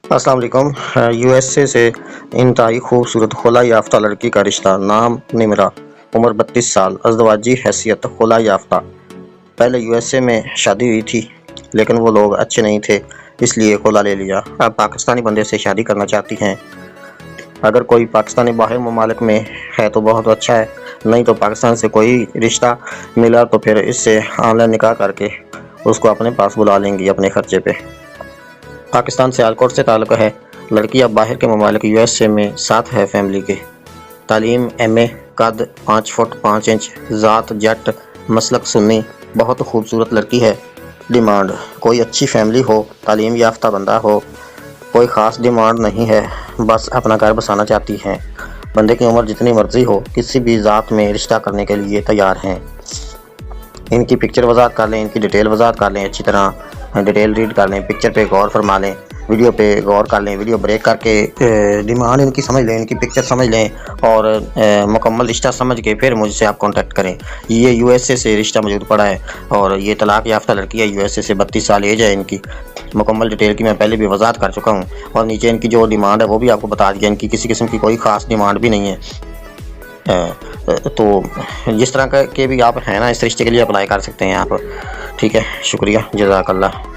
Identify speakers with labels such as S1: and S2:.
S1: السلام علیکم۔ U S A سے انتہائی خوبصورت خلا یافتہ لڑکی کا رشتہ، نام نمرا، عمر 32 سال، ازدواجی حیثیت خلا یافتہ۔ پہلے یو ایس اے میں شادی ہوئی تھی لیکن وہ لوگ اچھے نہیں تھے، اس لیے خلا لے لیا۔ اب پاکستانی بندے سے شادی کرنا چاہتی ہیں۔ اگر کوئی پاکستانی باہر ممالک میں ہے تو بہت اچھا ہے، نہیں تو پاکستان سے کوئی رشتہ ملا تو پھر اس سے آن لائن نکاح کر کے اس کو اپنے پاس بلا لیں گی اپنے خرچے پہ۔ پاکستان سے سیالکوٹ سے تعلق ہے۔ لڑکی اب باہر کے ممالک یو ایس اے میں ساتھ ہے فیملی کے۔ تعلیم ایم اے، قد 5 فٹ 5 انچ، ذات جٹ، مسلک سنی، بہت خوبصورت لڑکی ہے۔ ڈیمانڈ: کوئی اچھی فیملی ہو، تعلیم یافتہ بندہ ہو۔ کوئی خاص ڈیمانڈ نہیں ہے، بس اپنا گھر بسانا چاہتی ہیں۔ بندے کی عمر جتنی مرضی ہو، کسی بھی ذات میں رشتہ کرنے کے لیے تیار ہیں۔ ان کی پکچر وضاحت کر لیں، ان کی ڈیٹیل وضاحت کر لیں، اچھی طرح ڈیٹیل ریڈ کر لیں، پکچر پہ غور فرما لیں، ویڈیو پہ غور کر لیں، ویڈیو بریک کر کے ڈیمانڈ ان کی سمجھ لیں، ان کی پکچر سمجھ لیں اور مکمل رشتہ سمجھ کے پھر مجھ سے آپ کانٹیکٹ کریں۔ یہ یو ایس اے سے رشتہ موجود پڑا ہے اور یہ طلاق یافتہ لڑکی ہے، یو ایس اے سے 32 سال ایج ہے ان کی۔ مکمل ڈیٹیل کی میں پہلے بھی وضاحت کر چکا ہوں اور نیچے ان کی جو ڈیمانڈ ہے وہ بھی آپ کو بتا دیا۔ ان کی کسی قسم کی کوئی خاص ڈیمانڈ بھی نہیں ہے۔ تو جس طرح کے بھی آپ ہیں نا، اس رشتے کے لیے اپلائی کر سکتے ہیں آپ۔ ٹھیک ہے، شکریہ، جزاک اللہ۔